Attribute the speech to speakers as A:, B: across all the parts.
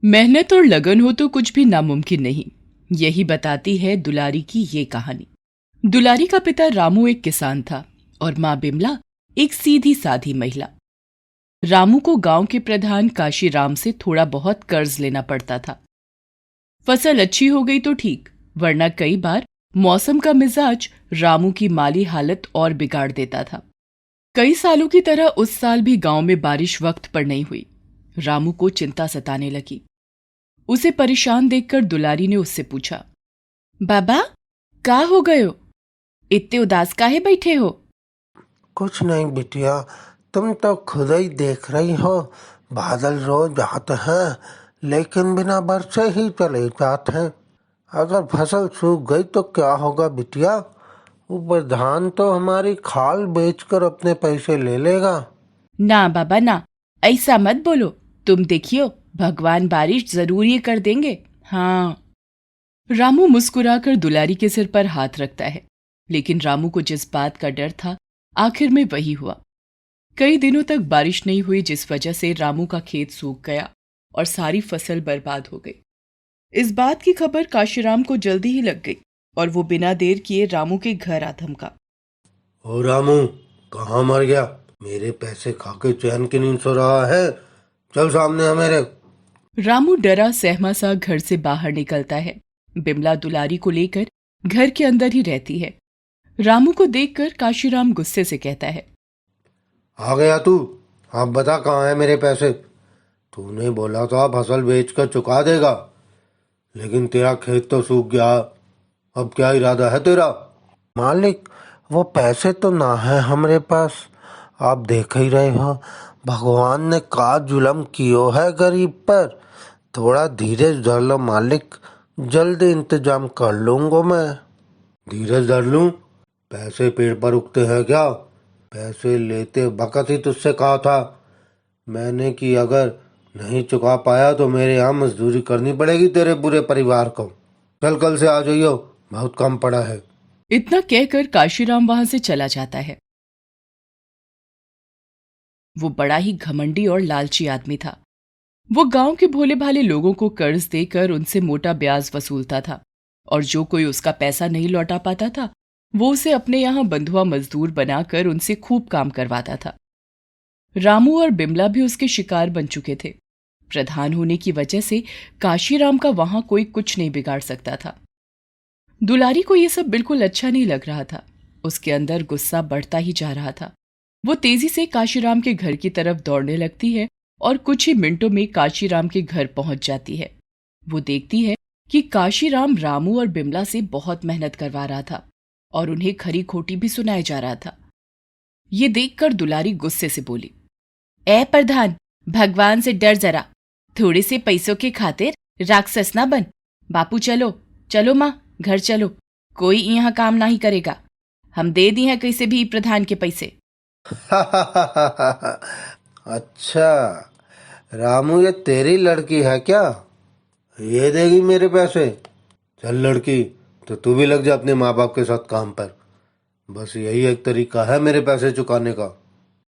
A: मेहनत और लगन हो तो कुछ भी नामुमकिन नहीं, यही बताती है दुलारी की ये कहानी। दुलारी का पिता रामू एक किसान था और माँ बिमला एक सीधी साधी महिला। रामू को गांव के प्रधान काशीराम से थोड़ा बहुत कर्ज लेना पड़ता था। फसल अच्छी हो गई तो ठीक, वरना कई बार मौसम का मिजाज रामू की माली हालत और बिगाड़ देता था। कई सालों की तरह उस साल भी गांव में बारिश वक्त पर नहीं हुई। रामू को चिंता सताने लगी। उसे परेशान देखकर दुलारी ने उससे पूछा, बाबा, का हो गयो? इतने उदास काहे बैठे हो?
B: कुछ नहीं बिटिया, तुम तो खुद ही देख रही हो। बादल रोज आते हैं लेकिन बिना बरसे ही चले जाते हैं। अगर फसल सूख गई तो क्या होगा बिटिया? ऊपर धान तो हमारी खाल बेचकर अपने पैसे ले लेगा।
A: ना बाबा ना, ऐसा मत बोलो। तुम देखियो, भगवान बारिश जरूर ये कर देंगे। हाँ। रामू मुस्कुराकर दुलारी के सिर पर हाथ रखता है, लेकिन रामू को जिस बात का डर था आखिर में वही हुआ। कई दिनों तक बारिश नहीं हुई, जिस वजह से रामू का खेत सूख गया और सारी फसल बर्बाद हो गई। इस बात की खबर काशीराम को जल्दी ही लग गई और वो बिना देर किए रामू के घर आ धमका।
B: ओ रामू, कहाँ मर गया? मेरे पैसे खा के चैन की नींद सो रहा है। चल सामने है मेरे।
A: रामू डरा सहमा सा घर से बाहर निकलता है। बिमला दुलारी को लेकर घर के अंदर ही रहती है। रामू को देखकर काशीराम गुस्से से कहता है,
B: आ गया तू? अब बता कहाँ है मेरे पैसे? तूने बोला था फसल बेचकर चुका देगा, लेकिन तेरा खेत तो सूख गया। अब क्या इरादा है तेरा? मालिक, वो पैसे तो ना है हमारे पास। आप देख ही रहे हो, भगवान ने का जुल्म कियो है गरीब पर। थोड़ा धीरज धर लो मालिक, जल्दी इंतजाम कर लूंगा मैं। धीरज धर लूं? पैसे पेड़ पर उगते हैं क्या? पैसे लेते वक्त ही तुझसे कहा था मैंने कि अगर नहीं चुका पाया तो मेरे यहाँ मजदूरी करनी पड़ेगी तेरे पूरे परिवार को। चल कल से आ जाइयो, बहुत कम पड़ा है।
A: इतना कहकर काशीराम वहां से चला जाता है। वो बड़ा ही घमंडी और लालची आदमी था। वो गांव के भोले भाले लोगों को कर्ज देकर उनसे मोटा ब्याज वसूलता था, और जो कोई उसका पैसा नहीं लौटा पाता था वो उसे अपने यहां बंधुआ मजदूर बनाकर उनसे खूब काम करवाता था। रामू और बिमला भी उसके शिकार बन चुके थे। प्रधान होने की वजह से काशीराम का वहां कोई कुछ नहीं बिगाड़ सकता था। दुलारी को यह सब बिल्कुल अच्छा नहीं लग रहा था। उसके अंदर गुस्सा बढ़ता ही जा रहा था। वो तेजी से काशीराम के घर की तरफ दौड़ने लगती है और कुछ ही मिनटों में काशीराम के घर पहुंच जाती है। वो देखती है कि काशीराम रामू और बिमला से बहुत मेहनत करवा रहा था और उन्हें खरी खोटी भी सुनाया जा रहा था। ये देखकर दुलारी गुस्से से बोली, ए प्रधान, भगवान से डर जरा। थोड़े से पैसों के खातिर राक्षस ना बन। बापू चलो चलो, माँ घर चलो। कोई यहाँ काम नहीं करेगा। हम दे दी हैं कैसे भी प्रधान के पैसे।
B: अच्छा, रामू ये तेरी लड़की है क्या? ये देगी मेरे पैसे? चल लड़की, तो तू भी लग जा अपने माँ बाप के साथ काम पर। बस यही एक तरीका है मेरे पैसे चुकाने का।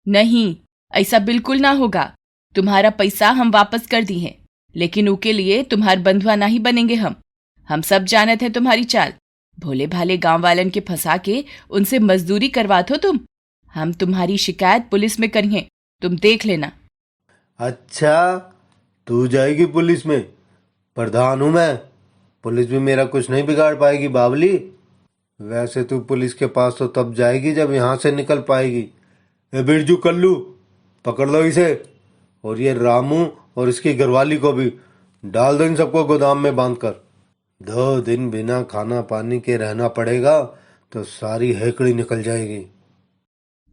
A: नहीं, ऐसा बिल्कुल ना होगा। तुम्हारा पैसा हम वापस कर दी है, लेकिन उसके लिए तुम्हार बंधुआ नहीं बनेंगे हम सब जानत है तुम्हारी चाल। भोले भाले गांव वालन के फंसा के उनसे मजदूरी करवात हो तुम। हम तुम्हारी शिकायत पुलिस में करिए, तुम देख लेना।
B: अच्छा, तू जाएगी पुलिस में? प्रधान हूँ मैं, पुलिस भी मेरा कुछ नहीं बिगाड़ पाएगी बावली। वैसे तू पुलिस के पास तो तब जाएगी जब यहाँ से निकल पाएगी। ए बिरजू कल्लू, पकड़ लो इसे, और ये रामू और इसकी घरवाली को भी डाल दो इन सबको गोदाम में बांध कर। 2 दिन बिना खाना पानी के रहना पड़ेगा तो सारी हेकड़ी निकल जाएगी।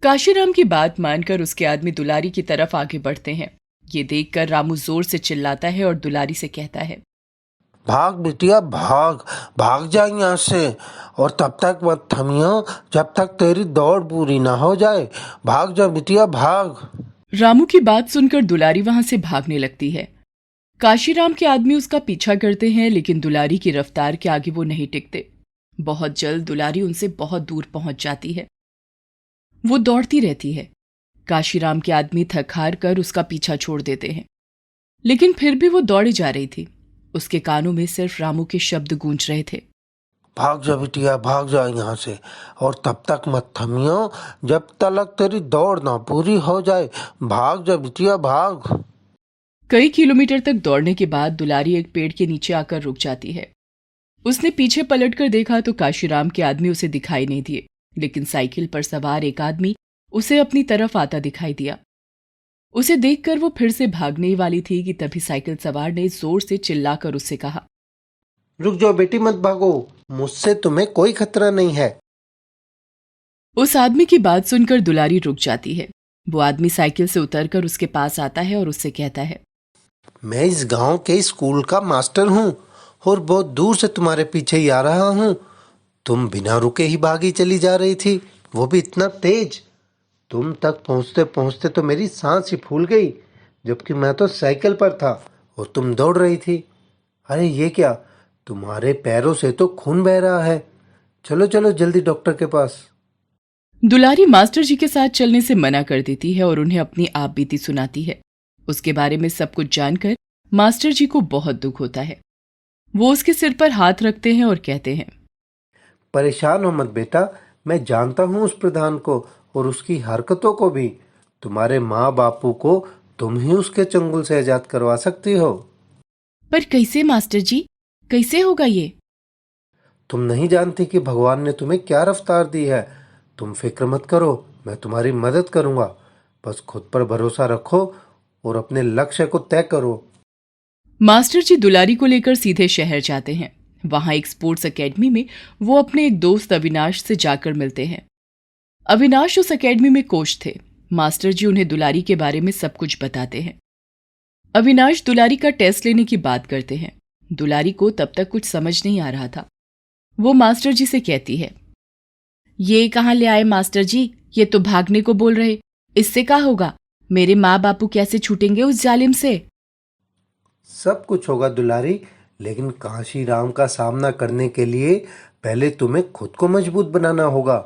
A: काशीराम की बात मानकर उसके आदमी दुलारी की तरफ आगे बढ़ते हैं। ये देखकर रामू जोर से चिल्लाता है और दुलारी से कहता है,
B: भाग बिटिया भाग, भाग जा यहाँ से। और तब तक मत थमियो जब तक तेरी दौड़ पूरी ना हो जाए। भाग जा बिटिया भाग।
A: रामू की बात सुनकर दुलारी वहां से भागने लगती है। काशीराम के आदमी उसका पीछा करते हैं, लेकिन दुलारी की रफ्तार के आगे वो नहीं टिकते। बहुत जल्द दुलारी उनसे बहुत दूर पहुंच जाती है। वो दौड़ती रहती है। काशीराम के आदमी थक हार कर उसका पीछा छोड़ देते हैं। लेकिन फिर भी वो दौड़े जा रही थी। उसके कानों में सिर्फ रामू के शब्द गूंज रहे थे।
B: भाग जा बिटिया, भाग जा यहाँ से, और तब तक मत थमियो जब तक तेरी दौड़ ना पूरी हो जाए। भाग जा बिटिया, भाग।
A: कई किलोमीटर तक दौड़ने के बाद दुलारी एक पेड़ के नीचे आकर रुक जाती है। उसने पीछे पलटकर देखा तो काशीराम के आदमी उसे दिखाई नहीं दिए, लेकिन साइकिल पर सवार एक आदमी उसे अपनी तरफ आता दिखाई दिया। उसे देखकर वो फिर से भागने ही वाली थी कि तभी साइकिल सवार ने जोर से चिल्लाकर उससे कहा,
B: रुक जाओ बेटी, मत भागो, मुझसे तुम्हें कोई खतरा नहीं है।
A: उस आदमी की बात सुनकर दुलारी रुक जाती है। वो आदमी साइकिल से उतरकर उसके पास आता है और उससे कहता है,
B: मैं इस गांव के स्कूल का मास्टर हूँ और बहुत दूर से तुम्हारे पीछे ही आ रहा हूँ। तुम बिना रुके ही भागी चली जा रही थी, वो भी इतना तेज। तुम तक पहुँचते पहुँचते तो मेरी सांस ही फूल गई, जबकि मैं तो साइकिल पर था और तुम दौड़ रही थी। अरे ये क्या, तुम्हारे पैरों से तो खून बह रहा है। चलो चलो जल्दी डॉक्टर के पास।
A: दुलारी मास्टर जी के साथ चलने से मना कर देती है और उन्हें अपनी आपबीती सुनाती है। उसके बारे में सब कुछ जानकर मास्टर जी को बहुत दुख होता है। वो उसके सिर पर हाथ रखते हैं और कहते हैं,
B: परेशान हो मत बेटा, मैं जानता हूँ उस प्रधान को और उसकी हरकतों को भी। तुम्हारे माँ बापू को तुम ही उसके चंगुल से आजाद करवा सकती हो।
A: पर कैसे मास्टर जी, कैसे होगा ये?
B: तुम नहीं जानती कि भगवान ने तुम्हें क्या रफ्तार दी है। तुम फिक्र मत करो, मैं तुम्हारी मदद करूंगा। बस खुद पर भरोसा रखो और अपने लक्ष्य को तय करो।
A: मास्टर जी दुलारी को लेकर सीधे शहर जाते हैं। वहां एक स्पोर्ट्स एकेडमी में वो अपने एक दोस्त अविनाश से जाकर मिलते हैं। अविनाश उस एकेडमी में कोच थे। मास्टर जी उन्हें दुलारी के बारे में सब कुछ बताते हैं। अविनाश दुलारी का टेस्ट लेने की बात करते हैं। दुलारी को तब तक कुछ समझ नहीं आ रहा था। वो मास्टर जी से कहती है, ये कहाँ ले आए मास्टर जी, ये तो भागने को बोल रहे, इससे क्या होगा? मेरे माँ बापू कैसे छूटेंगे उस जालिम से?
B: सब कुछ होगा दुलारी, लेकिन काशी राम का सामना करने के लिए पहले तुम्हें खुद को मजबूत बनाना होगा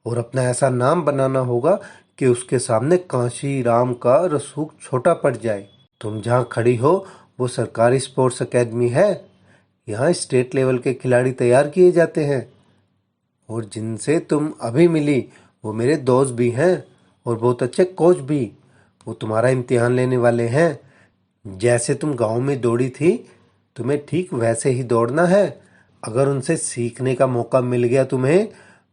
B: और अपना ऐसा नाम बनाना होगा कि उसके सामने काशी राम का रसूख छोटा पड़ जाए। तुम जहाँ खड़ी हो वो सरकारी स्पोर्ट्स एकेडमी है। यहाँ स्टेट लेवल के खिलाड़ी तैयार किए जाते हैं और जिनसे तुम अभी मिली वो मेरे दोस्त भी हैं और बहुत अच्छे कोच भी। वो तुम्हारा इम्तिहान लेने वाले हैं। जैसे तुम गांव में दौड़ी थी, तुम्हें ठीक वैसे ही दौड़ना है। अगर उनसे सीखने का मौका मिल गया तुम्हें,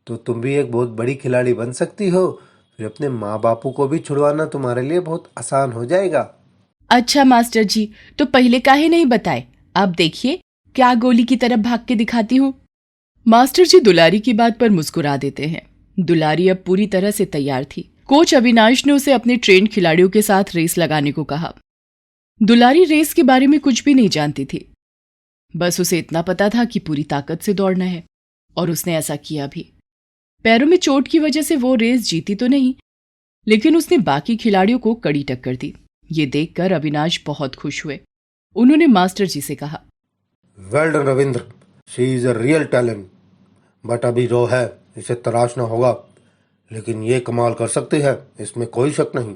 B: तो तुम भी एक बहुत बड़ी खिलाड़ी बन सकती हो। फिर अपने माँ बापू को भी छुड़वाना तुम्हारे लिए बहुत आसान हो जाएगा।
A: अच्छा मास्टर जी, तो पहले काहे नहीं बताए? आप देखिए क्या गोली की तरफ भाग के दिखाती हूँ। मास्टर जी दुलारी की बात पर मुस्कुरा देते हैं। दुलारी अब पूरी तरह से तैयार थी। कोच अविनाश ने उसे अपने ट्रेंड खिलाड़ियों के साथ रेस लगाने को कहा। दुलारी रेस के बारे में कुछ भी नहीं जानती थी। बस उसे इतना पता था कि पूरी ताकत से दौड़ना है, और उसने ऐसा किया भी। पैरों में चोट की वजह से वो रेस जीती तो नहीं, लेकिन उसने बाकी खिलाड़ियों को कड़ी टक्कर दी। ये देखकर अविनाश बहुत खुश हुए। उन्होंने मास्टर जी से कहा,
B: well done Ravindra, she is a real talent. But अभी रो है, इसे तराशना होगा, लेकिन ये कमाल कर सकती है, इसमें कोई शक नहीं।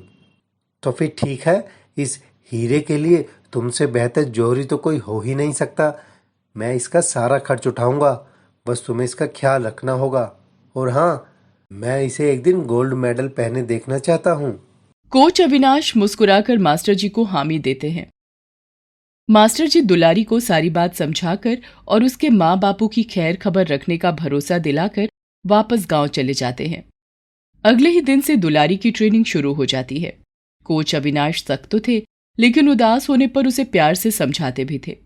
B: तो फिर ठीक है, इस हीरे के लिए तुमसे बेहतर जोहरी तो कोई हो ही नहीं सकता। मैं इसका सारा खर्च उठाऊंगा, बस तुम्हें इसका ख्याल रखना होगा। और हाँ, मैं इसे एक दिन गोल्ड मेडल पहने देखना चाहता हूँ।
A: कोच अविनाश मुस्कुराकर मास्टर जी को हामी देते हैं। मास्टर जी दुलारी को सारी बात समझाकर और उसके माँ बापू की खैर खबर रखने का भरोसा दिलाकर वापस गांव चले जाते हैं। अगले ही दिन से दुलारी की ट्रेनिंग शुरू हो जाती है। कोच अविनाश सख्त तो थे, लेकिन उदास होने पर उसे प्यार से समझाते भी थे।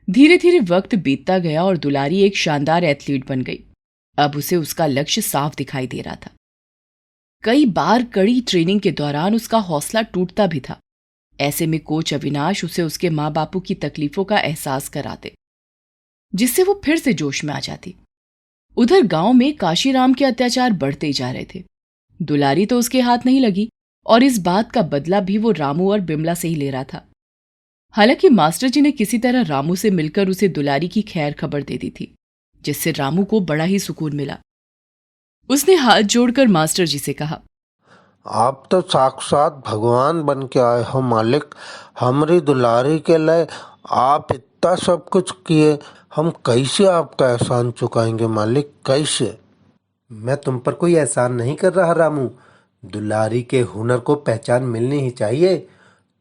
A: धीरे धीरे वक्त बीतता गया और दुलारी एक शानदार एथलीट बन गई। अब उसे उसका लक्ष्य साफ दिखाई दे रहा था। कई बार कड़ी ट्रेनिंग के दौरान उसका हौसला टूटता भी था। ऐसे में कोच अविनाश उसे उसके माँ बापू की तकलीफों का एहसास कराते, जिससे वो फिर से जोश में आ जाती। उधर गांव में काशीराम के अत्याचार बढ़ते ही जा रहे थे। दुलारी तो उसके हाथ नहीं लगी, और इस बात का बदला भी वो रामू और बिमला से ही ले रहा था। हालांकि मास्टर जी ने किसी तरह रामू से मिलकर उसे दुलारी की खैर खबर दे दी थी, जिससे रामू को बड़ा ही सुकून मिला। उसने हाथ जोड़कर मास्टर जी से कहा,
B: आप तो साक्षात भगवान बन के आए हो मालिक। हमारी दुलारी के लिए आप इतना सब कुछ किए, हम कैसे आपका एहसान चुकाएंगे मालिक, कैसे? मैं तुम पर कोई एहसान नहीं कर रहा रामू। दुलारी के हुनर को पहचान मिलनी ही चाहिए।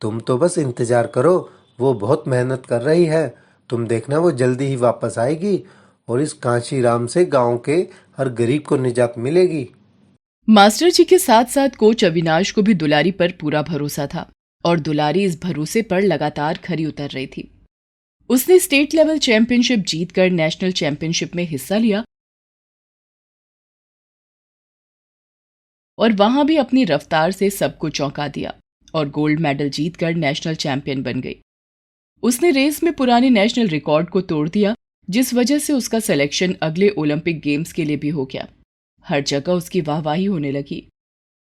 B: तुम तो बस इंतजार करो, वो बहुत मेहनत कर रही है। तुम देखना वो जल्दी ही वापस आएगी और इस कांशीराम से गांव के हर गरीब को निजात मिलेगी।
A: मास्टर जी के साथ साथ कोच अविनाश को भी दुलारी पर पूरा भरोसा था और दुलारी इस भरोसे पर लगातार खरी उतर रही थी। उसने स्टेट लेवल चैंपियनशिप जीतकर नेशनल चैंपियनशिप में हिस्सा लिया और वहां भी अपनी रफ्तार से सबको चौंका दिया और गोल्ड मेडल जीतकर नेशनल चैंपियन बन गई। उसने रेस में पुराने नेशनल रिकॉर्ड को तोड़ दिया, जिस वजह से उसका सिलेक्शन अगले ओलंपिक गेम्स के लिए भी हो गया। हर जगह उसकी वाहवाही होने लगी।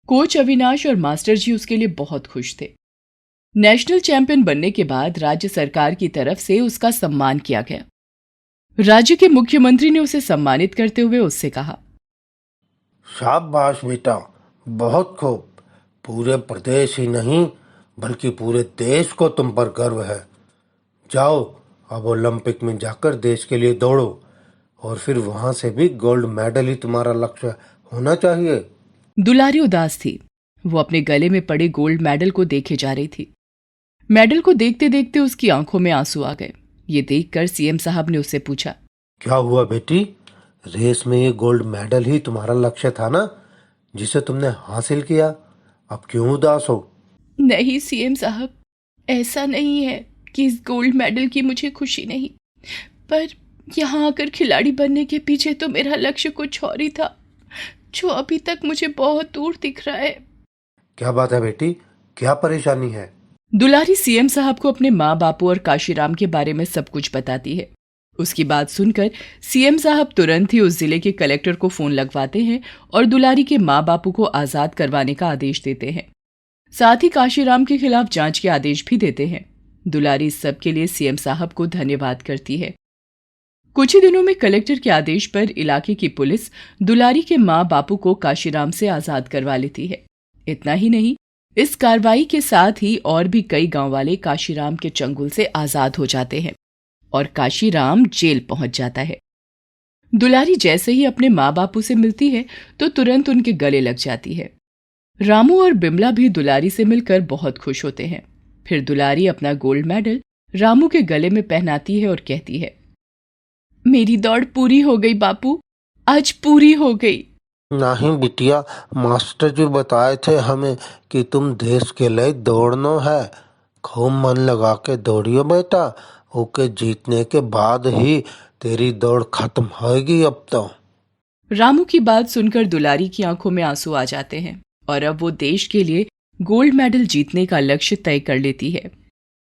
A: कोच अविनाश और मास्टर जी उसके लिए बहुत खुश थे। नेशनल चैंपियन बनने के बाद राज्य सरकार की तरफ से उसका सम्मान किया गया। राज्य के मुख्यमंत्री ने उसे सम्मानित करते हुए उससे कहा,
B: शाबाश बेटा, बहुत खूब। पूरे प्रदेश ही नहीं बल्कि पूरे देश को तुम पर गर्व है। जाओ, अब ओलंपिक में जाकर देश के लिए दौड़ो और फिर वहां से भी गोल्ड मेडल ही तुम्हारा लक्ष्य होना चाहिए।
A: दुलारी उदास थी। वो अपने गले में पड़े गोल्ड मेडल को देखे जा रही थी। मेडल को देखते देखते उसकी आंखों में आंसू आ गए। ये देखकर सीएम साहब ने उससे पूछा,
B: क्या हुआ बेटी? रेस में ये गोल्ड मेडल ही तुम्हारा लक्ष्य था ना, जिसे तुमने हासिल किया। अब क्यों उदास हो?
A: नहीं सीएम साहब, ऐसा नहीं है कि इस गोल्ड मेडल की मुझे खुशी नहीं, पर यहाँ आकर खिलाड़ी बनने के पीछे तो मेरा लक्ष्य कुछ और ही था, जो अभी तक मुझे बहुत दूर दिख रहा है।
B: क्या बात है बेटी, क्या परेशानी है?
A: दुलारी सीएम साहब को अपने माँ बापू और काशीराम के बारे में सब कुछ बताती है। उसकी बात सुनकर सीएम साहब तुरंत ही उस जिले के कलेक्टर को फोन लगवाते हैं और दुलारी के माँ बापू को आजाद करवाने का आदेश देते हैं। साथ ही काशीराम के खिलाफ जांच के आदेश भी देते हैं। दुलारी इस सब के लिए सीएम साहब को धन्यवाद करती है। कुछ ही दिनों में कलेक्टर के आदेश पर इलाके की पुलिस दुलारी के माँ बापू को काशीराम से आजाद करवा लेती है। इतना ही नहीं, इस कार्रवाई के साथ ही और भी कई गांव वाले काशीराम के चंगुल से आजाद हो जाते हैं और काशीराम जेल पहुंच जाता है। दुलारी जैसे ही अपने माँ बापू से मिलती है तो तुरंत उनके गले लग जाती है। रामू और बिमला भी दुलारी से मिलकर बहुत खुश होते हैं। फिर दुलारी अपना गोल्ड मेडल रामू के गले में पहनाती है और कहती है, मेरी दौड़ पूरी हो गई बापू, आज पूरी हो गई।
B: नहीं बिटिया, मास्टर जी बताए थे हमें कि तुम देश के लिए दौड़ना है। खूब मन लगा के दौड़ियो बेटा, ओके जीतने के बाद ही तेरी दौड़ खत्म होगी अब तो।
A: रामू की बात सुनकर दुलारी की आंखों में आंसू आ जाते हैं और अब वो देश के लिए गोल्ड मेडल जीतने का लक्ष्य तय कर लेती है।